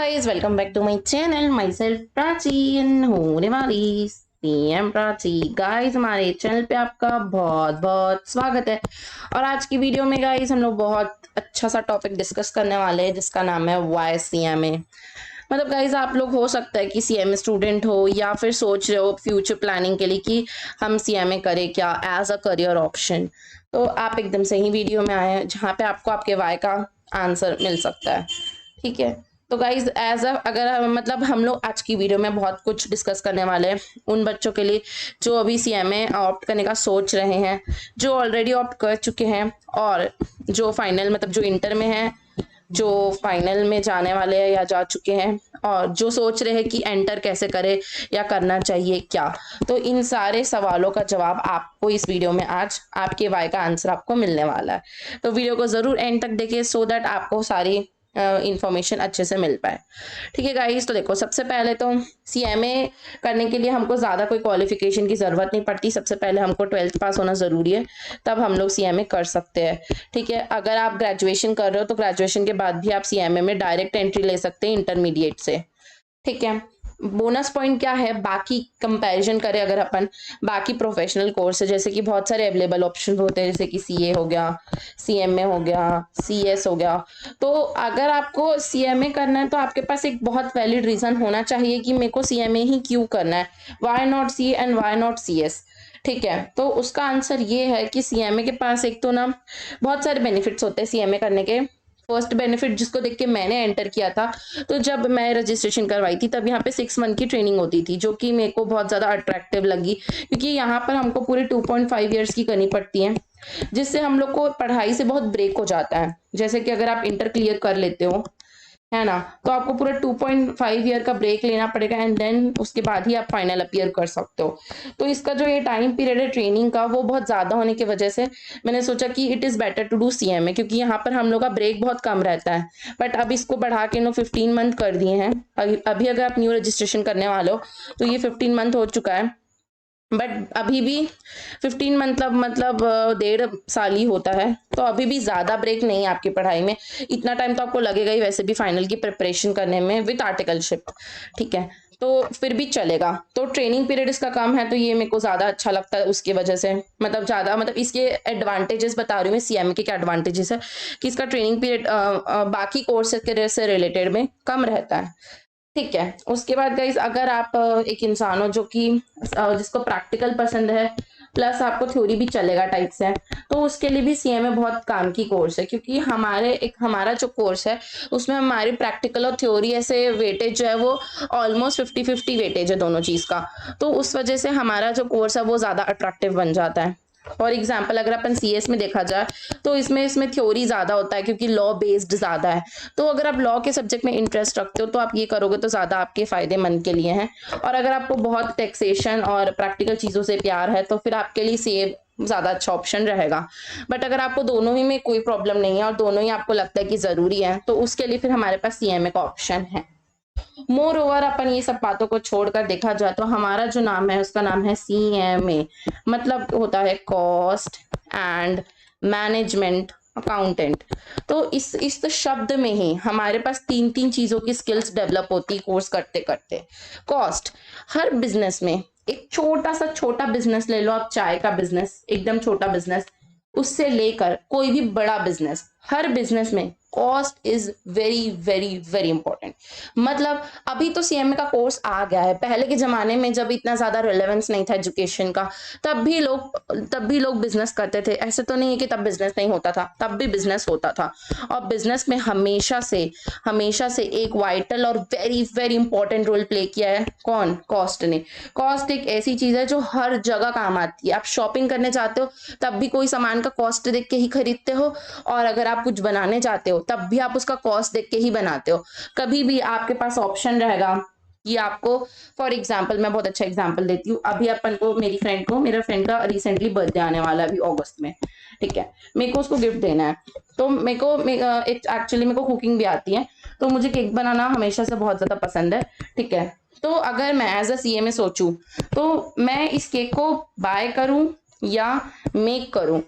guys, welcome back to my channel. Myself Prachi होने वाली CM Prachi. Guys हमारे चैनल पे आपका बहुत बहुत स्वागत है। और आज की वीडियो में गाइस हम लोग बहुत अच्छा सा टॉपिक डिस्कस करने वाले हैं जिसका नाम है वाई सीएमए। मतलब गाइस आप लोग हो सकता है कि सीएमए स्टूडेंट हो या फिर सोच रहे हो फ्यूचर प्लानिंग के लिए कि हम सीएमए करें क्या एज अ करियर ऑप्शन। तो आप एकदम सही वीडियो में आए हैं जहाँ पे आपको आपके वाई का आंसर मिल सकता है। ठीक है, तो गाइज एज अ अगर मतलब हम लोग आज की वीडियो में बहुत कुछ डिस्कस करने वाले हैं उन बच्चों के लिए जो अभी सीएमए ऑप्ट करने का सोच रहे हैं, जो ऑलरेडी ऑप्ट कर चुके हैं और जो फाइनल मतलब जो इंटर में है, जो फाइनल में जाने वाले हैं या जा चुके हैं, और जो सोच रहे हैं कि एंटर कैसे करे या करना चाहिए क्या। तो इन सारे सवालों का जवाब आपको इस वीडियो में आज आपके वाई का आंसर आपको मिलने वाला है। तो वीडियो को जरूर एंड तक देखिए सो दैट आपको सारी इंफॉर्मेशन अच्छे से मिल पाए। ठीक है गाइस, तो देखो सबसे पहले तो सीएमए करने के लिए हमको ज़्यादा कोई क्वालिफिकेशन की ज़रूरत नहीं पड़ती। सबसे पहले हमको 12th पास होना ज़रूरी है, तब हम लोग सीएमए कर सकते हैं। ठीक है, अगर आप ग्रेजुएशन कर रहे हो तो ग्रेजुएशन के बाद भी आप सीएमए में डायरेक्ट एंट्री ले सकते हैं इंटरमीडिएट से। ठीक है, बोनस पॉइंट क्या है बाकी कंपैरिजन करें अगर अपन बाकी प्रोफेशनल कोर्स है, जैसे कि बहुत सारे अवेलेबल ऑप्शन होते हैं, जैसे कि सीए हो गया, सीएमए हो गया, सीएस हो गया। तो अगर आपको सीएमए करना है तो आपके पास एक बहुत वैलिड रीजन होना चाहिए कि मेरे को सीएमए ही क्यों करना है, why not C and why not CS. ठीक है, तो उसका आंसर ये है कि सीएमए के पास एक तो ना बहुत सारे बेनिफिट्स होते हैं सीएमए करने के। फर्स्ट बेनिफिट जिसको देख के मैंने एंटर किया था, तो जब मैं रजिस्ट्रेशन करवाई थी तब यहाँ पे 6 मंथ की ट्रेनिंग होती थी, जो कि मेरे को बहुत ज़्यादा अट्रैक्टिव लगी क्योंकि यहाँ पर हमको पूरे 2.5 ईयर्स की करनी पड़ती है, जिससे हम लोग को पढ़ाई से बहुत ब्रेक हो जाता है। जैसे कि अगर आप इंटर क्लियर कर लेते हो, है ना, तो आपको पूरा 2.5 ईयर का ब्रेक लेना पड़ेगा एंड देन उसके बाद ही आप फाइनल अपीयर कर सकते हो। तो इसका जो ये टाइम पीरियड है ट्रेनिंग का वो बहुत ज़्यादा होने की वजह से मैंने सोचा कि it is better to do CMA, क्योंकि यहाँ पर हम लोग का ब्रेक बहुत कम रहता है। बट अब इसको बढ़ा के 15 मंथ कर दिए हैं। अभी अगर आप न्यू रजिस्ट्रेशन करने वाले हो तो ये 15 मंथ हो चुका है, बट अभी भी 15 मतलब 1.5 साल ही होता है, तो अभी भी ज़्यादा ब्रेक नहीं है आपकी पढ़ाई में। इतना टाइम तो आपको लगेगा ही वैसे भी फाइनल की प्रिपरेशन करने में विद आर्टिकलशिप। ठीक है, तो फिर भी चलेगा। तो ट्रेनिंग पीरियड इसका कम है, तो ये मेरे को ज़्यादा अच्छा लगता है उसकी वजह से। मतलब ज़्यादा मतलब इसके एडवांटेजेस बता रही हूँ मैं, सीएमए के क्या एडवांटेजेस है कि इसका ट्रेनिंग पीरियड बाकी कोर्सेज के से रिलेटेड में कम रहता है। ठीक है, उसके बाद गाइज अगर आप एक इंसान हो जो कि जिसको प्रैक्टिकल पसंद है प्लस आपको थ्योरी भी चलेगा टाइप से, तो उसके लिए भी सीएमए बहुत काम की कोर्स है, क्योंकि हमारा जो कोर्स है उसमें हमारी प्रैक्टिकल और थ्योरी ऐसे वेटेज जो है वो ऑलमोस्ट 50-50 वेटेज है दोनों चीज़ का। तो उस वजह से हमारा जो कोर्स है वो ज़्यादा अट्रैक्टिव बन जाता है। फॉर एग्जाम्पल अगर अपन सीएस में देखा जाए तो इसमें थ्योरी ज़्यादा होता है क्योंकि लॉ बेस्ड ज़्यादा है। तो अगर आप लॉ के सब्जेक्ट में इंटरेस्ट रखते हो तो आप ये करोगे तो ज़्यादा आपके फ़ायदेमंद के लिए हैं। और अगर आपको बहुत टैक्सेशन और प्रैक्टिकल चीज़ों से प्यार है तो फिर आपके लिए सेव ज़्यादा अच्छा ऑप्शन रहेगा। बट अगर आपको दोनों ही में कोई प्रॉब्लम नहीं है और दोनों ही आपको लगता है कि ज़रूरी है, तो उसके लिए फिर हमारे पास सीएमए का ऑप्शन है। मोर ओवर अपन ये सब बातों को छोड़कर देखा जाए तो हमारा जो नाम है उसका नाम है सीएमए, मतलब होता है कॉस्ट एंड मैनेजमेंट अकाउंटेंट। तो इस शब्द में ही हमारे पास तीन तीन चीजों की स्किल्स डेवलप होती कोर्स करते करते। कॉस्ट, हर बिजनेस में एक छोटा बिजनेस ले लो आप, चाय का बिजनेस एकदम छोटा बिजनेस, उससे लेकर कोई भी बड़ा बिजनेस, हर बिजनेस में cost is very very very important. मतलब अभी तो सीएमए का कोर्स आ गया है, पहले के जमाने में जब इतना ज्यादा रिलेवेंस नहीं था एजुकेशन का तब भी लोग बिजनेस करते थे। ऐसे तो नहीं है कि तब बिजनेस नहीं होता था, तब भी बिजनेस होता था। और बिजनेस में हमेशा से एक वाइटल और very very important role play किया है कौन, कॉस्ट ने। कॉस्ट एक ऐसी चीज है जो हर जगह काम आती है। आप शॉपिंग करने जाते हो तब भी कोई सामान का कॉस्ट देख के ही खरीदते हो, और अगर आप कुछ बनाने जाते हो तब भी आप उसका कॉस्ट देख के ही बनाते हो। कभी भी आपके पास ऑप्शन रहेगा कि आपको, फॉर एग्जाम्पल मैं बहुत अच्छा एग्जाम्पल देती हूँ, अभी अपन को मेरा फ्रेंड का रिसेंटली बर्थडे आने वाला है अभी अगस्त में। ठीक है, मेरे को उसको गिफ्ट देना है, तो एक्चुअली मेरे को कुकिंग भी आती है, तो मुझे केक बनाना हमेशा से बहुत ज्यादा पसंद है। ठीक है, तो अगर मैं एज अ सीएमए सोचूं तो मैं इस केक को बाय करूं या मेक करूं,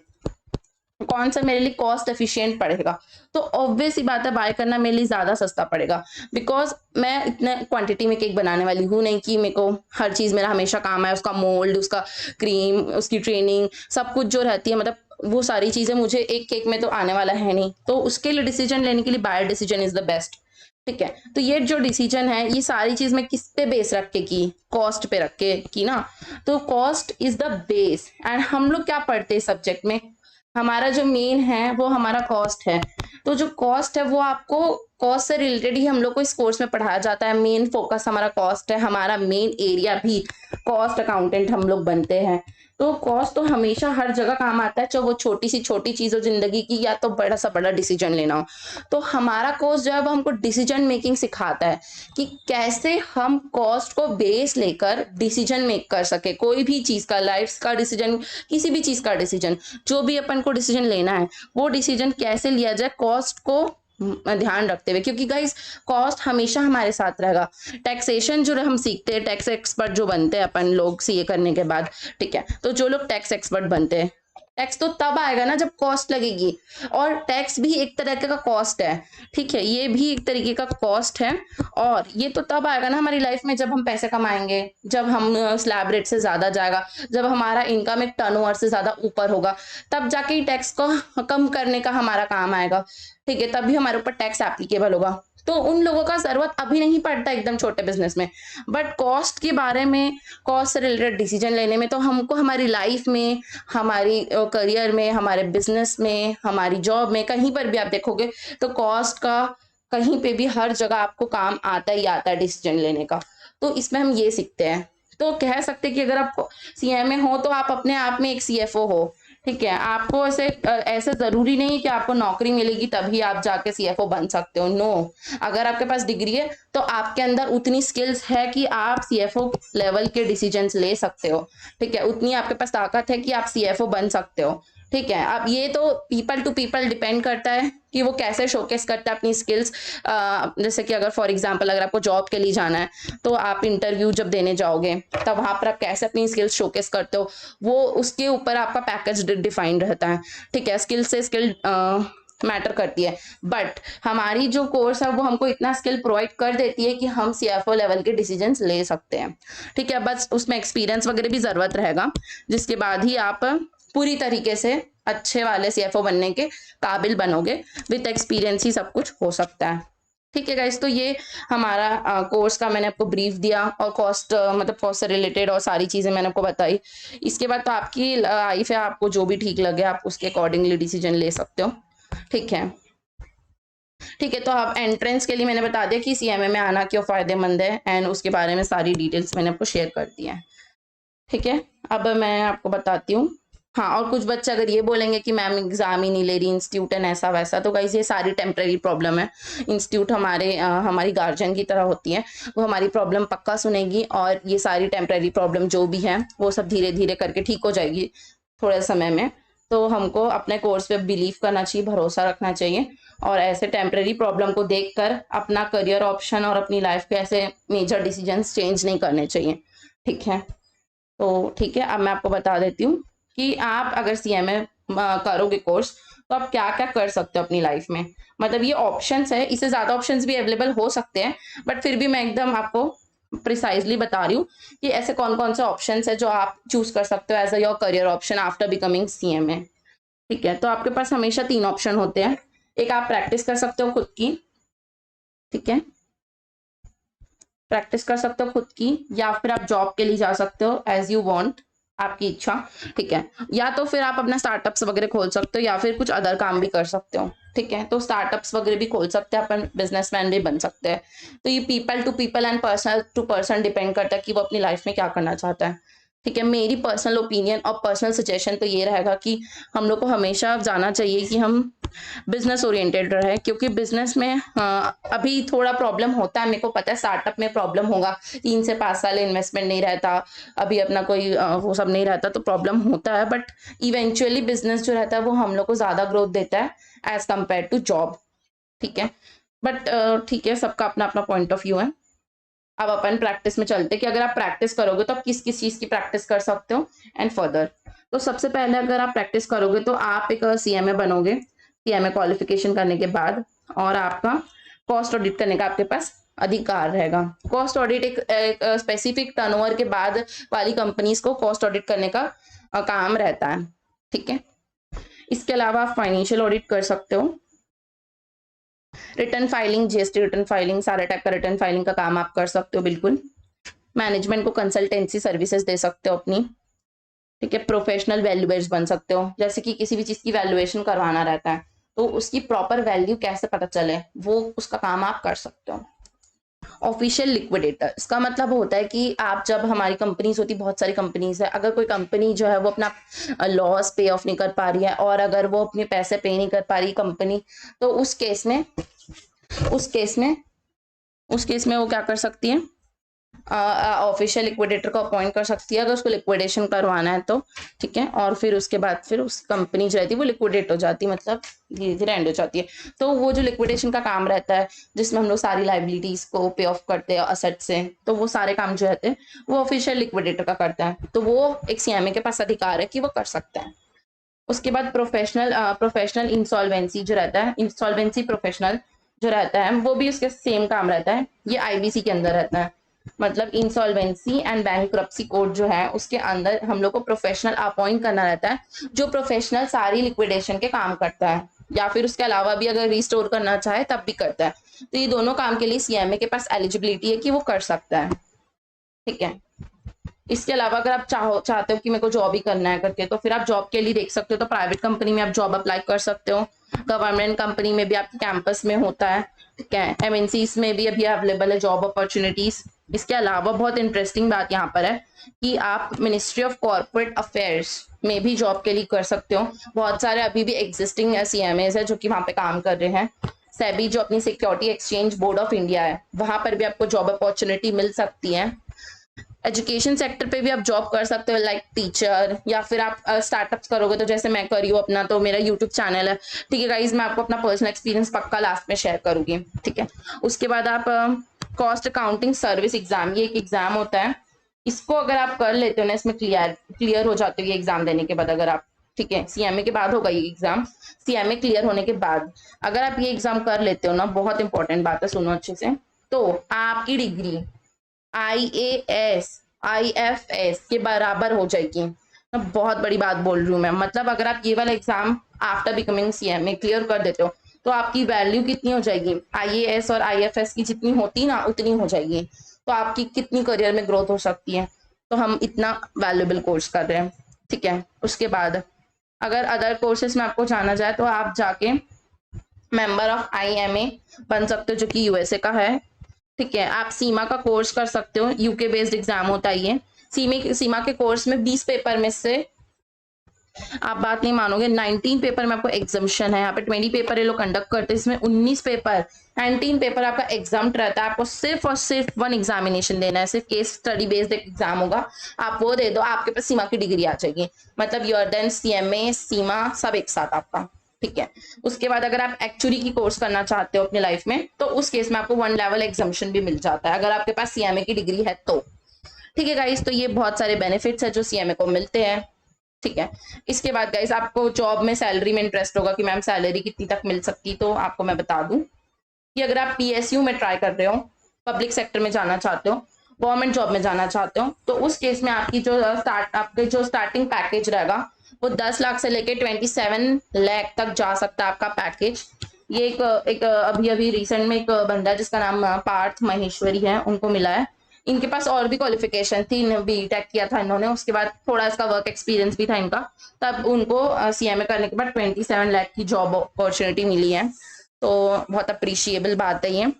कौन सा मेरे लिए कॉस्ट एफिशिएंट पड़ेगा, तो ऑब्वियस ही बात है बाय करना मेरे लिए ज़्यादा सस्ता पड़ेगा। बिकॉज़ मैं इतने क्वांटिटी में केक बनाने वाली हूँ नहीं कि मेरे को हर चीज़ मेरा हमेशा काम आए, उसका मोल्ड, उसका क्रीम, उसकी ट्रेनिंग, सब कुछ जो रहती है, मतलब वो सारी चीज़ें मुझे एक केक में तो आने वाला है नहीं। तो उसके लिए डिसीज़न लेने के लिए buyer decision is the best. ठीक है? तो ये जो डिसीज़न है, ये सारी चीज़ मैं किस पे बेस रख के की? कॉस्ट पे रख के की ना। तो cost is the base. And हम लोग क्या पढ़ते हैं सब्जेक्ट में? हमारा जो मेन है वो हमारा कॉस्ट है। तो जो कॉस्ट है वो आपको कॉस्ट से रिलेटेड ही हम लोग को इस कोर्स में पढ़ाया जाता है। मेन फोकस हमारा कॉस्ट है, हमारा मेन एरिया भी कॉस्ट अकाउंटेंट हम लोग बनते हैं। तो कॉस्ट तो हमेशा हर जगह काम आता है, चाहे वो छोटी सी छोटी चीज हो जिंदगी की या तो बड़ा सा बड़ा डिसीजन लेना हो। तो हमारा कोर्स जो है वो हमको डिसीजन मेकिंग सिखाता है कि कैसे हम कॉस्ट को बेस लेकर डिसीजन मेक कर सके, कोई भी चीज का, लाइफ का डिसीजन, किसी भी चीज का डिसीजन, जो भी अपन को डिसीजन लेना है वो डिसीजन कैसे लिया जाए कॉस्ट को ध्यान रखते हुए। क्योंकि गाइस कॉस्ट हमेशा हमारे साथ रहेगा। टैक्सेशन जो हम सीखते हैं, टैक्स एक्सपर्ट जो बनते हैं अपन लोग सीए करने के बाद, ठीक है, तो जो लोग टैक्स एक्सपर्ट बनते हैं, टैक्स तो तब आएगा ना जब कॉस्ट लगेगी। और टैक्स भी एक तरह का कॉस्ट है, ठीक है, ये भी एक तरीके का कॉस्ट है। और ये तो तब आएगा ना हमारी लाइफ में जब हम पैसे कमाएंगे, जब हम स्लैब रेट से ज्यादा जाएगा, जब हमारा इनकम एक टर्नओवर से ज्यादा ऊपर होगा, तब जाके ही टैक्स को कम करने का हमारा काम आएगा। ठीक है, तभी हमारे ऊपर टैक्स एप्लीकेबल होगा। तो उन लोगों का जरूरत अभी नहीं पड़ता एकदम छोटे बिजनेस में। बट कॉस्ट के बारे में, कॉस्ट से रिलेटेड डिसीजन लेने में तो हमको हमारी लाइफ में, हमारी करियर में, हमारे बिजनेस में, हमारी जॉब में, कहीं पर भी आप देखोगे तो कॉस्ट का कहीं पे भी हर जगह आपको काम आता ही आता है डिसीजन लेने का। तो इसमें हम ये सीखते हैं। तो कह सकते हैं कि अगर आप सीएमए हो तो आप अपने आप में एक सीएफओ हो। ठीक है, आपको ऐसे जरूरी नहीं कि आपको नौकरी मिलेगी तभी आप जाके सीएफओ बन सकते हो। नो, अगर आपके पास डिग्री है तो आपके अंदर उतनी स्किल्स है कि आप सीएफओ लेवल के डिसीजंस ले सकते हो। ठीक है, उतनी आपके पास ताकत है कि आप सीएफओ बन सकते हो। ठीक है, अब ये तो पीपल टू पीपल डिपेंड करता है कि वो कैसे शोकेस करता है अपनी स्किल्स। जैसे कि अगर फॉर एग्जांपल अगर आपको जॉब के लिए जाना है तो आप इंटरव्यू जब देने जाओगे तब वहां पर आप कैसे अपनी स्किल्स शोकेस करते हो, वो उसके ऊपर आपका पैकेज डिफाइंड रहता है। ठीक है, स्किल से स्किल मैटर करती है। बट हमारी जो कोर्स है वो हमको इतना स्किल प्रोवाइड कर देती है कि हम सीएफओ लेवल के डिसीजंस ले सकते हैं। ठीक है, बस उसमें एक्सपीरियंस वगैरह भी जरूरत रहेगा, जिसके बाद ही आप पूरी तरीके से अच्छे वाले सीएफओ बनने के काबिल बनोगे। विद एक्सपीरियंस ही सब कुछ हो सकता है। ठीक है गाइस, तो ये हमारा कोर्स का मैंने आपको ब्रीफ दिया, और कॉस्ट मतलब कॉस्ट से रिलेटेड और सारी चीज़ें मैंने आपको बताई। इसके बाद तो आपकी लाइफ है, आपको जो भी ठीक लगे आप उसके अकॉर्डिंगली डिसीजन ले सकते हो। ठीक है, ठीक है, तो आप एंट्रेंस के लिए मैंने बता दिया कि सीएमए में आना क्यों फायदेमंद है, एंड उसके बारे में सारी डिटेल्स मैंने आपको शेयर कर दी है। ठीक है, अब मैं आपको बताती हूँ। हाँ, और कुछ बच्चे अगर ये बोलेंगे कि मैम एग्जाम ही नहीं ले रही इंस्टीट्यूट एंड ऐसा वैसा, तो गाइस ये सारी टेम्परेरी प्रॉब्लम है। इंस्टीट्यूट हमारी गार्जियन की तरह होती है, वो हमारी प्रॉब्लम पक्का सुनेगी, और ये सारी टेम्परेरी प्रॉब्लम जो भी है वो सब धीरे धीरे करके ठीक हो जाएगी थोड़े समय में। तो हमको अपने कोर्स पे बिलीव करना चाहिए, भरोसा रखना चाहिए, और ऐसे टेम्परेरी प्रॉब्लम को देखकर अपना करियर ऑप्शन और अपनी लाइफ के ऐसे मेजर डिसीजंस चेंज नहीं करने चाहिए। ठीक है, तो ठीक है, अब मैं आपको बता देती हूँ कि आप अगर सीएमए करोगे कोर्स तो आप क्या क्या कर सकते हो अपनी लाइफ में। मतलब ये ऑप्शंस है, इससे ज्यादा ऑप्शंस भी अवेलेबल हो सकते हैं, बट फिर भी मैं एकदम आपको प्रिसाइजली बता रही हूँ कि ऐसे कौन कौन से ऑप्शंस है जो आप चूज कर सकते हो as a your career option after becoming CMA. ठीक है, तो आपके पास हमेशा 3 ऑप्शन होते हैं। एक, आप प्रैक्टिस कर सकते हो खुद की। ठीक है, प्रैक्टिस कर सकते हो खुद की, या फिर आप जॉब के लिए जा सकते हो एज यू वांट, आपकी इच्छा। ठीक है, या तो फिर आप अपना स्टार्टअप्स वगैरह खोल सकते हो, या फिर कुछ अदर काम भी कर सकते हो। ठीक है, तो स्टार्टअप्स वगैरह भी खोल सकते हैं अपन, बिजनेसमैन भी बन सकते हैं। तो ये people to people and person to person depend करता है कि वो अपनी लाइफ में क्या करना चाहता है। ठीक है, मेरी पर्सनल ओपिनियन और पर्सनल सजेशन तो ये रहेगा कि हम लोग को हमेशा जाना चाहिए कि हम बिजनेस ओरिएंटेड रहे, क्योंकि बिजनेस में अभी थोड़ा प्रॉब्लम होता है, मेरे को पता है स्टार्टअप में प्रॉब्लम होगा, 3 से 5 साल इन्वेस्टमेंट नहीं रहता, अभी अपना कोई वो सब नहीं रहता, तो प्रॉब्लम होता है। बट इवेंचुअली बिजनेस जो रहता है वो हम लोग को ज्यादा ग्रोथ देता है एज कम्पेयर टू जॉब। ठीक है, बट ठीक है, सबका अपना अपना पॉइंट ऑफ व्यू है। अब अपन प्रैक्टिस में चलते कि अगर आप प्रैक्टिस करोगे तो आप किस किस चीज की प्रैक्टिस कर सकते हो एंड फर्दर। तो सबसे पहले अगर आप प्रैक्टिस करोगे तो आप एक सीएमए बनोगे, सीएमए क्वालिफिकेशन करने के बाद, और आपका कॉस्ट ऑडिट करने का आपके पास अधिकार रहेगा। कॉस्ट ऑडिट एक स्पेसिफिक टर्नओवर के बाद वाली कंपनीज को कॉस्ट ऑडिट करने का काम रहता है, ठीक है। इसके अलावा आप फाइनेंशियल ऑडिट कर सकते हो, return filing, GST return filing, सारे टाइप का रिटर्न फाइलिंग का काम आप कर सकते हो बिल्कुल। मैनेजमेंट को कंसल्टेंसी सर्विसेज दे सकते हो अपनी, ठीक है। प्रोफेशनल वैल्यूएर्स बन सकते हो, जैसे कि किसी भी चीज की वैल्यूएशन करवाना रहता है तो उसकी प्रॉपर वैल्यू कैसे पता चले, वो उसका काम आप कर सकते हो। ऑफिशियल लिक्विडेटर, इसका मतलब होता है कि आप, जब हमारी कंपनीज होती, बहुत सारी कंपनीज है, अगर कोई कंपनी जो है वो अपना लॉस पे ऑफ नहीं कर पा रही है और अगर वो अपने पैसे पे नहीं कर पा रही कंपनी, तो उस केस में वो क्या कर सकती है, ऑफिशियल लिक्विडेटर को अपॉइंट कर सकती है अगर उसको लिक्विडेशन करवाना है तो, ठीक है। और फिर उसके बाद फिर उस कंपनी जो रहती है वो लिक्विडेट हो जाती है, मतलब धीरे धीरे एंड हो जाती है। तो वो जो लिक्विडेशन का काम रहता है जिसमें हम लोग सारी लाइबिलिटीज को पे ऑफ करते हैं असेट से, तो वो सारे काम जो रहते हैं वो ऑफिशियल लिक्विडेटर का करता है, तो वो एक सीएमए के पास अधिकार है कि वो कर सकता है। उसके बाद प्रोफेशनल इंसॉल्वेंसी जो रहता है, इंसॉल्वेंसी प्रोफेशनल जो रहता है वो भी उसके सेम काम रहता है, ये आईबीसी के अंदर रहता है। मतलब इंसॉल्वेंसी एंड बैंक्रप्सी कोड जो है उसके अंदर हम लोग को प्रोफेशनल अपॉइंट करना रहता है, जो प्रोफेशनल सारी लिक्विडेशन के काम करता है, या फिर उसके अलावा भी अगर रिस्टोर करना चाहे तब भी करता है। तो ये दोनों काम के लिए सीएमए के पास एलिजिबिलिटी है कि वो कर सकता है, ठीक है। इसके अलावा अगर आप चाहते हो कि मेरे को जॉब ही करना है करके, तो फिर आप जॉब के लिए देख सकते हो, तो प्राइवेट कंपनी में आप जॉब अप्लाई कर सकते हो, गवर्नमेंट कंपनी में भी आपके कैंपस में होता है, ठीक है। एमएनसीज में भी अभी अवेलेबल है जॉब अपॉर्चुनिटीज। इसके अलावा बहुत इंटरेस्टिंग बात यहाँ पर है कि आप मिनिस्ट्री ऑफ कॉर्पोरेट अफेयर्स में भी जॉब के लिए कर सकते हो। बहुत सारे अभी भी एग्जिस्टिंग सीएमएज है जो कि वहाँ पे काम कर रहे हैं। सेबी जो अपनी security exchange board of India है, वहां पर भी आपको जॉब अपॉर्चुनिटी मिल सकती है। एजुकेशन सेक्टर पे भी आप जॉब कर सकते हो, लाइक टीचर, या फिर आप स्टार्टअप्स करोगे तो जैसे मैं कर रही हूँ अपना, तो मेरा यूट्यूब चैनल है, ठीक है गाइज। मैं आपको अपना पर्सनल एक्सपीरियंस पक्का लास्ट में शेयर करूंगी, ठीक है। उसके बाद आप कॉस्ट अकाउंटिंग सर्विस एग्जाम, ये एक एग्जाम होता है, इसको अगर आप कर लेते हो ना, इसमें क्लियर हो जाते हो ये एग्जाम देने के बाद, अगर आप, ठीक है, सीएमए के बाद होगा ये एग्जाम, सीएमए क्लियर होने के बाद अगर आप ये एग्जाम कर लेते हो ना, बहुत इंपॉर्टेंट बात है, सुनो अच्छे से, तो आपकी डिग्री आईएएस आईएफएस के बराबर हो जाएगी। मैं बहुत बड़ी बात बोल रही हूँ मैं, मतलब अगर आप ये वाला exam after becoming CMA clear कर देते हो तो आपकी वैल्यू कितनी हो जाएगी, आईएएस और आईएफएस की जितनी होती ना उतनी हो जाएगी, तो आपकी कितनी करियर में ग्रोथ हो सकती है। तो हम इतना वैल्यूएबल कोर्स कर रहे हैं, ठीक है। उसके बाद अगर अदर कोर्सेज में आपको जाना जाए तो आप जाके मेंबर ऑफ आईएमए बन सकते हो, जो कि यूएसए का है, ठीक है। आप सीमा का कोर्स कर सकते हो, यूके बेस्ड एग्जाम होता है ये। सीमा के कोर्स में 20 पेपर में से, आप बात नहीं मानोगे, 19 पेपर में आपको एग्जामिशन है। यहाँ पे 20 पेपर ये लोग कंडक्ट करते हैं, इसमें 19 पेपर, 19 पेपर आपका एग्जाम रहता है। आपको सिर्फ और सिर्फ वन एग्जामिनेशन देना है, सिर्फ केस स्टडी बेस्ड एग्जाम होगा, आप वो दे दो, आपके पास सीमा की डिग्री आ जाएगी। मतलब यूर देन सीएमए सीमा सब एक साथ आपका, ठीक है। उसके बाद अगर आप एक्चुअली की कोर्स करना चाहते हो अपनी लाइफ में, तो उस केस में आपको 1 लेवल एग्जामिशन भी मिल जाता है अगर आपके पास सीएमए की डिग्री है तो, ठीक है गाइस। तो ये बहुत सारे बेनिफिट्स है जो सीएमए को मिलते हैं, ठीक है। इसके बाद गाइस आपको जॉब में सैलरी में इंटरेस्ट होगा कि मैम सैलरी कितनी तक मिल सकती, तो आपको मैं बता दूं कि अगर आप पीएसयू में ट्राई कर रहे हो, पब्लिक सेक्टर में जाना चाहते हो, गवर्नमेंट जॉब में जाना चाहते हो, तो उस केस में आपकी जो स्टार्टिंग पैकेज रहेगा वो 10 लाख से लेके 27 लाख तक जा सकता है आपका पैकेज। ये एक अभी अभी रिसेंट में एक बंदा है जिसका नाम पार्थ महेश्वरी है, उनको मिला है। इनके पास और भी क्वालिफिकेशन थी, बीटेक किया था इन्होंने, उसके बाद थोड़ा इसका वर्क एक्सपीरियंस भी था इनका, तब उनको सीएमए करने के बाद 27 लाख की जॉब अपॉर्चुनिटी मिली है, तो बहुत अप्रिशिएबल बात है ये,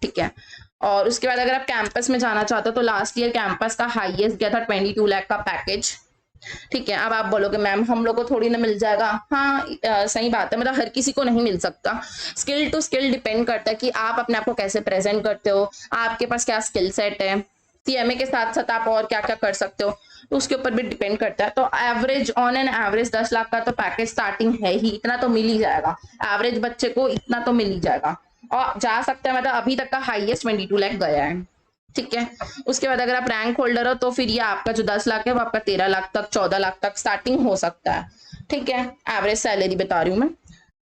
ठीक है। और उसके बाद अगर आप कैंपस में जाना चाहते हो तो लास्ट ईयर कैंपस का हाईएस्ट गया था 22 लाख का पैकेज, ठीक है। अब आप बोलोगे मैम हम लोग को थोड़ी ना मिल जाएगा, हाँ सही बात है, मतलब हर किसी को नहीं मिल सकता। स्किल टू स्किल डिपेंड करता है कि आप अपने आप को कैसे प्रेजेंट करते हो, आपके पास क्या स्किल सेट है, सीएमए के साथ साथ आप और क्या क्या कर सकते हो, तो उसके ऊपर भी डिपेंड करता है। तो average on an average 10 lakh का तो पैकेज स्टार्टिंग है ही, इतना तो मिल ही जाएगा, एवरेज बच्चे को इतना तो मिल ही जाएगा, और जा सकता है, मतलब अभी तक का हाईएस्ट 22 लाख गया है, ठीक है। उसके बाद अगर आप रैंक होल्डर हो तो फिर ये आपका जो 10 लाख है वो आपका 13 लाख तक 14 लाख तक स्टार्टिंग हो सकता है। ठीक है, एवरेज सैलरी बता रही हूँ मैं।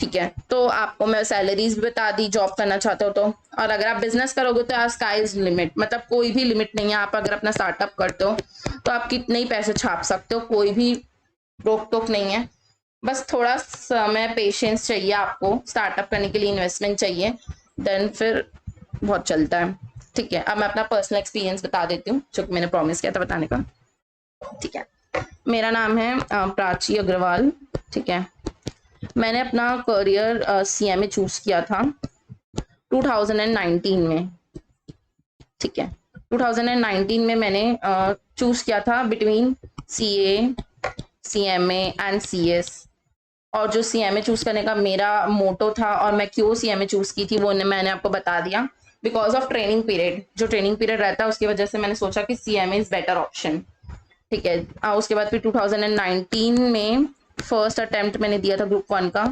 ठीक है, तो आपको मैं सैलरीज भी बता दी जॉब करना चाहते हो तो। और अगर आप बिजनेस करोगे तो स्काई इज लिमिट, मतलब कोई भी लिमिट नहीं है। आप अगर अपना स्टार्टअप करते हो तो आप कितने ही पैसे छाप सकते हो, कोई भी रोक टोक नहीं है। बस थोड़ा समय पेशेंस चाहिए आपको, स्टार्टअप करने के लिए इन्वेस्टमेंट चाहिए, देन फिर बहुत चलता है। ठीक है, अब मैं अपना पर्सनल एक्सपीरियंस बता देती हूँ जो कि मैंने प्रॉमिस किया था बताने का। ठीक है, मेरा नाम है प्राची अग्रवाल। ठीक है, मैंने अपना करियर सीएमए चूज किया था 2019 में। ठीक है, 2019 में मैंने चूज किया था between CA, CMA and CS. और जो सीएमए चूज करने का मेरा मोटो था और मैं क्यों सीएमए चूज की थी वो मैंने आपको बता दिया। बिकॉज ऑफ ट्रेनिंग पीरियड, जो ट्रेनिंग पीरियड रहता है उसकी वजह से मैंने सोचा कि सीएमए इज बेटर ऑप्शन। ठीक है, उसके बाद फिर 2019 में फर्स्ट अटेम्प्ट मैंने दिया था ग्रुप 1 का,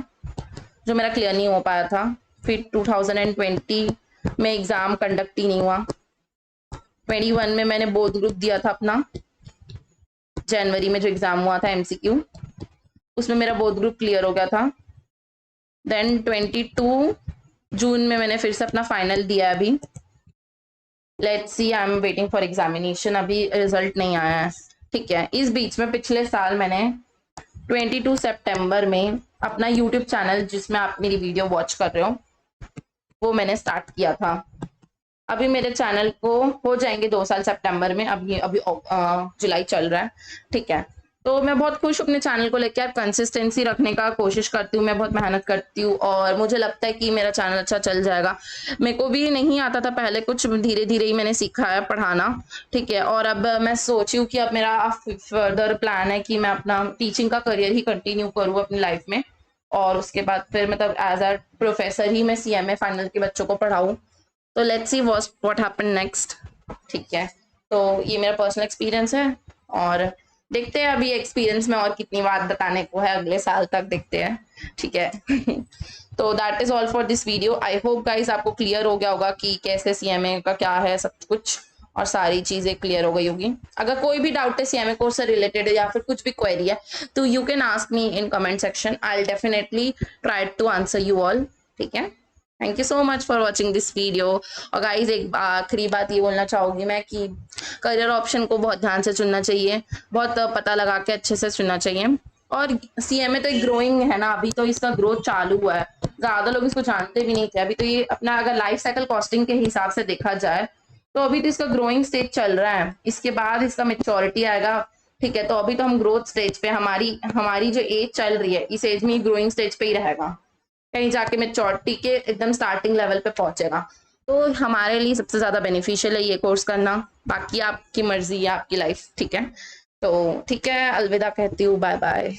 जो मेरा क्लियर नहीं हो पाया था। फिर 2020 में एग्जाम कंडक्ट ही नहीं हुआ। 21 में मैंने बोर्ड ग्रुप दिया था अपना, जनवरी में जो एग्जाम हुआ था एमसीक्यू, उसमें मेरा बोर्ड ग्रुप क्लियर हो गया था। देन 22 जून में मैंने फिर से अपना फाइनल दिया। अभी let's see, I am waiting for examination, अभी रिजल्ट नहीं आया है। ठीक है, इस बीच में पिछले साल मैंने 22 सितंबर में अपना यूट्यूब चैनल, जिसमें आप मेरी वीडियो वॉच कर रहे हो, वो मैंने स्टार्ट किया था। अभी मेरे चैनल को हो जाएंगे 2 साल सितंबर में, अभी जुलाई चल रहा है। ठीक है, तो मैं बहुत खुश हूँ अपने चैनल को लेकर। कंसिस्टेंसी रखने का कोशिश करती हूँ, मैं बहुत मेहनत करती हूँ और मुझे लगता है कि मेरा चैनल अच्छा चल जाएगा। मेरे को भी नहीं आता था पहले कुछ, धीरे धीरे ही मैंने सीखा है पढ़ाना। ठीक है, और अब मैं सोची हूँ कि अब मेरा फर्दर प्लान है कि मैं अपना टीचिंग का करियर ही कंटिन्यू करूँ अपनी लाइफ में, और उसके बाद फिर मतलब एज अ प्रोफेसर ही मैं सीएमए फाइनल के बच्चों को पढ़ाऊँ। तो let's see what happen next. ठीक है, तो ये मेरा पर्सनल एक्सपीरियंस है और देखते हैं अभी एक्सपीरियंस में और कितनी बात बताने को है, अगले साल तक देखते हैं। ठीक है तो that is all for this video. I hope guys आपको क्लियर हो गया होगा कि कैसे सीएमए का क्या है सब कुछ, और सारी चीजें क्लियर हो गई होगी। अगर कोई भी डाउट है सीएमए कोर्स से रिलेटेड या फिर कुछ भी क्वेरी है तो you can ask me in comment section, I will definitely try to answer you all. ठीक है, thank you so much for watching this video. और गाइज एक आखिरी बात ये बोलना चाहूंगी मैं कि करियर ऑप्शन को बहुत ध्यान से चुनना चाहिए, बहुत पता लगा के अच्छे से चुनना चाहिए। और सीएमए तो एक ग्रोइंग है ना, अभी तो इसका ग्रोथ चालू हुआ है, ज्यादा लोग इसको जानते भी नहीं थे। अभी तो ये अपना अगर लाइफ साइकिल कॉस्टिंग के हिसाब से देखा जाए तो अभी तो इसका ग्रोइंग स्टेज चल रहा है, इसके बाद इसका मेच्योरिटी आएगा। ठीक है, तो अभी तो हम ग्रोथ स्टेज पे, हमारी हमारी जो एज चल रही है इस एज में ग्रोइंग स्टेज पे ही रहेगा, कहीं जाके मेच्योरिटी के एकदम स्टार्टिंग लेवल पे पहुंचेगा। तो हमारे लिए सबसे ज्यादा बेनिफिशियल है ये कोर्स करना, बाकी आपकी मर्जी है, आपकी लाइफ। ठीक है, तो ठीक है, अलविदा कहती हूँ, बाय बाय।